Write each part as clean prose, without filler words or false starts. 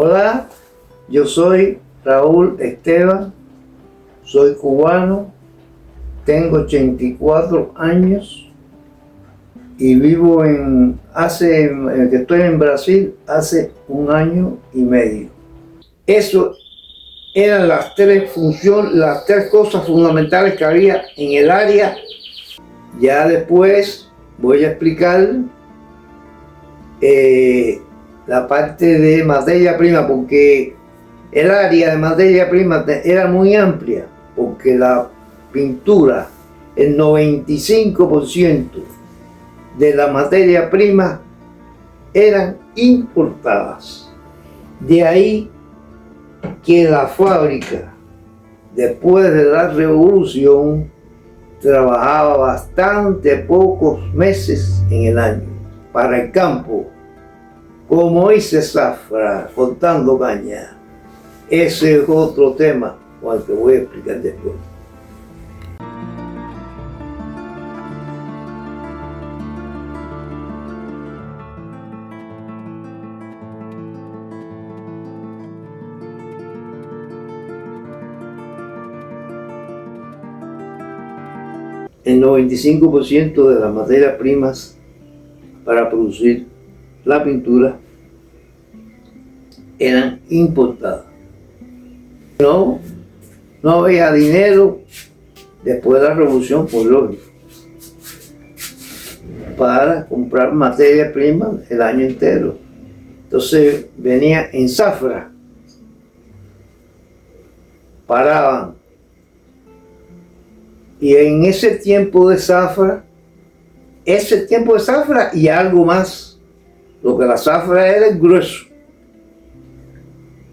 Hola, yo soy Raúl Esteban, soy cubano, tengo 84 años y vivo que estoy en Brasil hace 1 año y medio. Eso eran las tres cosas fundamentales que había en el área. Ya después voy a explicar la parte de materia prima, porque el área de materia prima era muy amplia, porque la pintura, el 95% de la materia prima eran importadas. De ahí que la fábrica, después de la revolución, trabajaba bastante pocos meses en el año para el campo. Como hoy se zafra cortando caña. Ese es otro tema con el que voy a explicar después. El 95% de las materias primas para producir la pintura eran importadas. No había dinero después de la revolución, por lógico, para comprar materia prima el año entero. Entonces venía en zafra, paraban, y en ese tiempo de zafra y algo más, lo que la zafra era el grueso,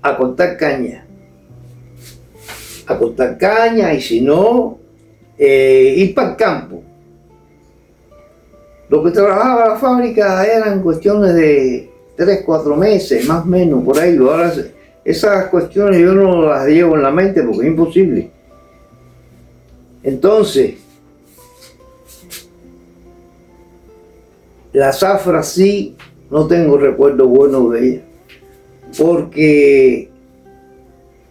a cortar caña, y si no, ir para el campo. Lo que trabajaba la fábrica eran cuestiones de 3-4 meses, más o menos, por ahí. Ahora esas cuestiones yo no las llevo en la mente porque es imposible. Entonces, la zafra sí, no tengo recuerdo bueno de ella, porque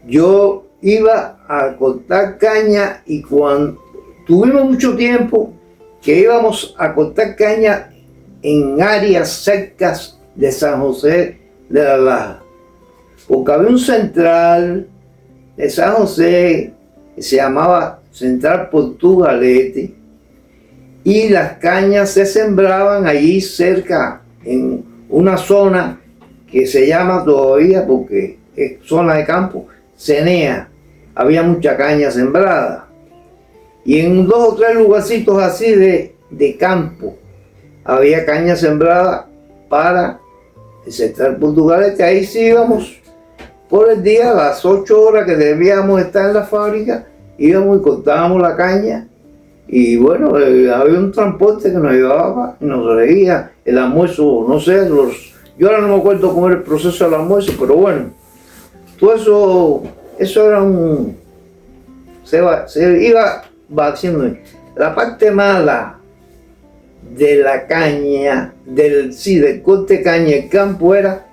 yo iba a cortar caña y cuando tuvimos mucho tiempo que íbamos a cortar caña en áreas cercas de San José de la Laja, porque había un central de San José que se llamaba Central Portugalete, y las cañas se sembraban allí cerca, en una zona que se llama todavía, porque es zona de campo, Cenea. Había mucha caña sembrada. Y en 2 o 3 lugarcitos así de campo había caña sembrada para el Central Portugalete. Ahí sí íbamos por el día, a las 8 horas que debíamos estar en la fábrica, íbamos y cortábamos la caña. Y bueno, había un transporte que nos llevaba y nos traía el almuerzo, no sé, yo ahora no me acuerdo cómo era el proceso del almuerzo, pero bueno, todo eso era se iba haciendo. La parte mala de la caña, del corte de caña, el campo, era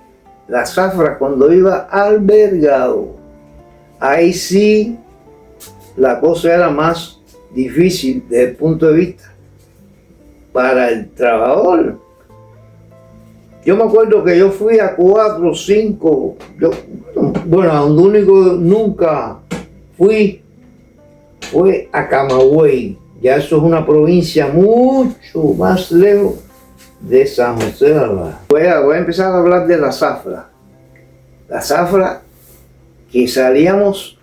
la zafra cuando iba albergado. Ahí sí la cosa era más difícil desde el punto de vista para el trabajador. Yo me acuerdo que yo fui a 4 o 5, a donde único nunca fui fue a Camagüey. Ya eso es una provincia mucho más lejos de San José de la Laja. Voy a empezar a hablar de la zafra. La zafra que salíamos,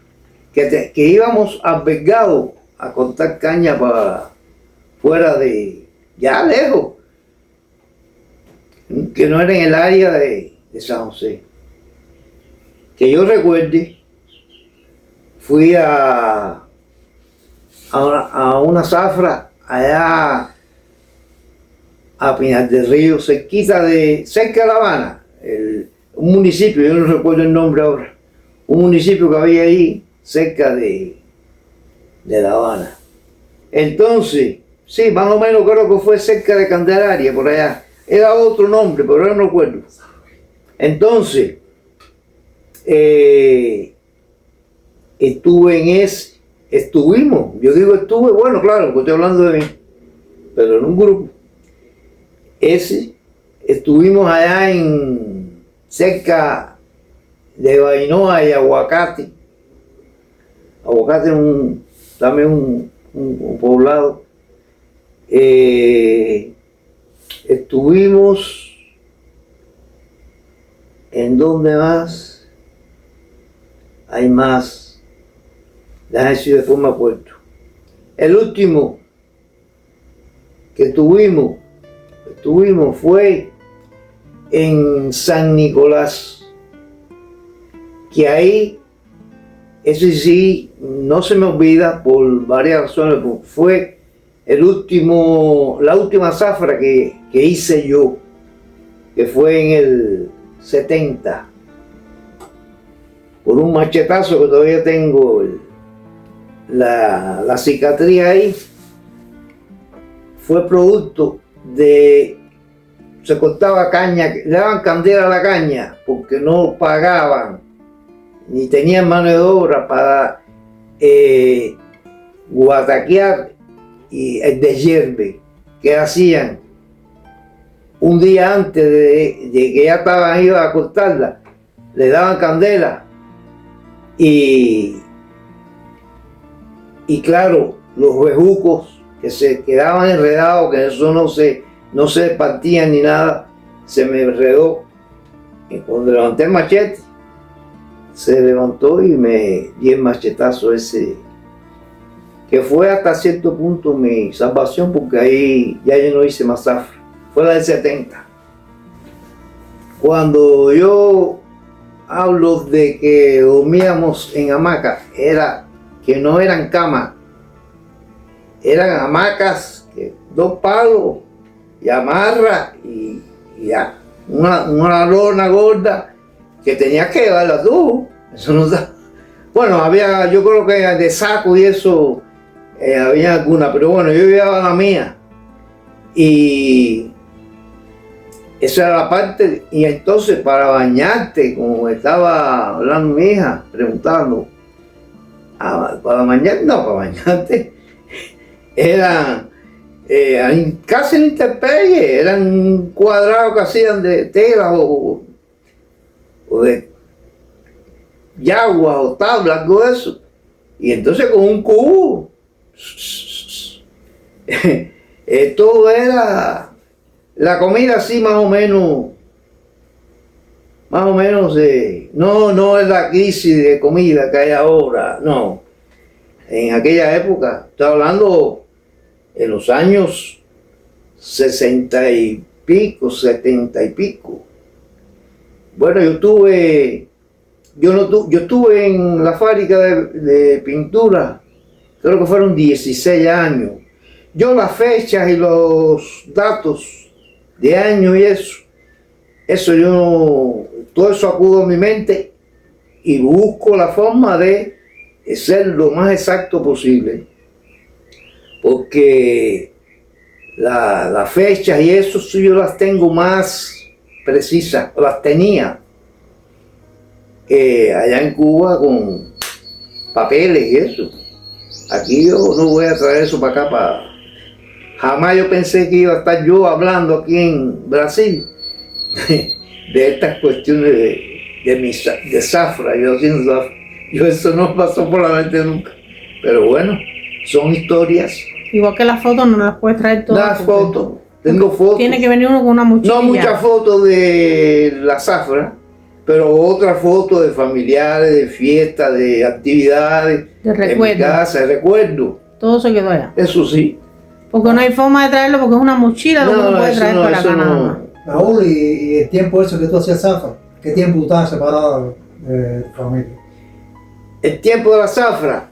que íbamos albergados a cortar caña para fuera de, ya lejos, que no era en el área de San José. Que yo recuerde, fui a una zafra allá a Pinar del Río, cerca de La Habana, un municipio, yo no recuerdo el nombre ahora, un municipio que había ahí cerca de La Habana. Entonces, sí, más o menos creo que fue cerca de Candelaria, por allá. Era otro nombre, pero no recuerdo. Entonces, estuve en ese, estuvimos, yo digo estuve, bueno, claro, porque estoy hablando de mí, pero en un grupo. Ese, estuvimos allá cerca de Bainoa y Aguacate. Aguacate es también un poblado. Estuvimos en donde más hay más. Déjame decir de forma puesto. El último que tuvimos fue en San Nicolás, que ahí, eso sí, no se me olvida por varias razones, porque fue la última zafra que hice yo, que fue en el 70, por un machetazo que todavía tengo la cicatriz ahí. Fue producto se cortaba caña, le daban candela a la caña porque no pagaban ni tenían mano de obra para guataquear y el deshierve. ¿Qué hacían? Un día antes de que ya iban a cortarla, le daban candela y claro, los bejucos que se quedaban enredados, que eso no se partían ni nada, se me enredó. Y cuando levanté el machete, se levantó y me di el machetazo ese, que fue hasta cierto punto mi salvación, porque ahí ya yo no hice más zafra. Fue la del 70. Cuando yo hablo de que dormíamos en hamacas, era que no eran camas, eran hamacas, 2 palos y amarra y ya, una lona gorda que tenías que llevarla tú. Eso no da. Bueno, había, yo creo que de saco y eso, había alguna, pero bueno, yo llevaba la mía y esa era la parte. Y entonces para bañarte, como estaba hablando mi hija, preguntando, para bañarte eran casi en intemperie, eran cuadrados que hacían de tela o de yagua o tabla, algo de eso. Y entonces con un cubo, todo era la comida así más o menos, no es la crisis de comida que hay ahora, no. En aquella época, estoy hablando en los años 60 y pico, 70 y pico. Bueno, yo estuve en la fábrica de pintura, creo que fueron 16 años. Yo las fechas y los datos de años y todo eso acudo a mi mente y busco la forma de ser lo más exacto posible, porque las fechas y eso sí yo las tengo más precisas, las tenía allá en Cuba con papeles y eso. Aquí yo no voy a traer eso para acá, jamás yo pensé que iba a estar yo hablando aquí en Brasil de estas cuestiones de zafra, yo haciendo zafra. Eso no pasó por la mente nunca. Pero bueno, son historias. Igual que las fotos no las puedes traer todas. Las fotos, tengo fotos. Tiene que venir uno con una mochila. No muchas fotos de la zafra, pero otras fotos de familiares, de fiestas, de actividades. De recuerdo. En mi casa, de recuerdo. Todo se quedó allá. Eso sí. Porque no hay forma de traerlo porque es una mochila lo que uno puede traer para acá nada más. Raúl, y el tiempo eso que tú hacías zafra, ¿qué tiempo estabas separado de tu familia? El tiempo de la zafra,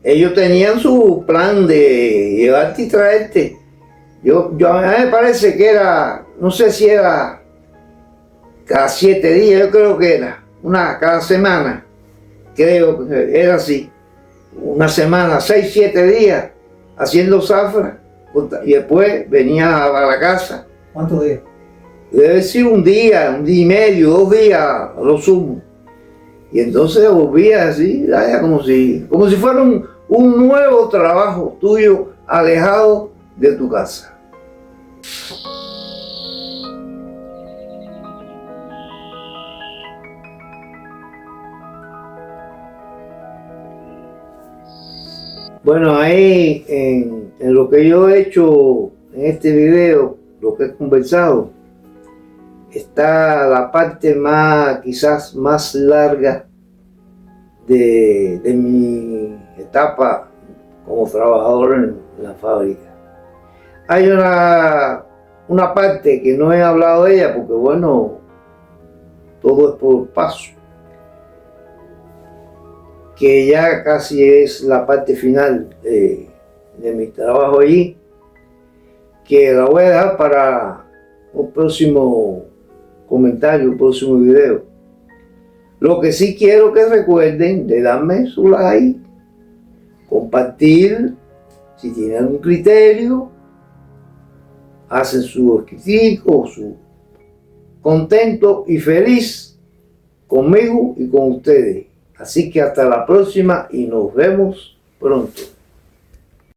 ellos tenían su plan de llevarte y traerte. A mí me parece que era, no sé si era cada 7 días, yo creo que era, cada semana, creo que era así, una semana, 6, 7 días haciendo zafra y después venía a la casa. ¿Cuántos días? Debe ser un día y medio, 2 días a lo sumo. Y entonces volvías así, vaya, como si fuera un nuevo trabajo tuyo alejado de tu casa. Bueno, ahí en lo que yo he hecho en este video, lo que he conversado, está la parte quizás más larga de mi etapa como trabajador en la fábrica. Hay una parte que no he hablado de ella porque, bueno, todo es por paso, que ya casi es la parte final de mi trabajo allí, que la voy a dejar para un próximo comentario, un próximo video. Lo que sí quiero que recuerden de darme su like, compartir, si tienen algún criterio, hacen su escritico, su contento y feliz conmigo y con ustedes. Así que hasta la próxima y nos vemos pronto.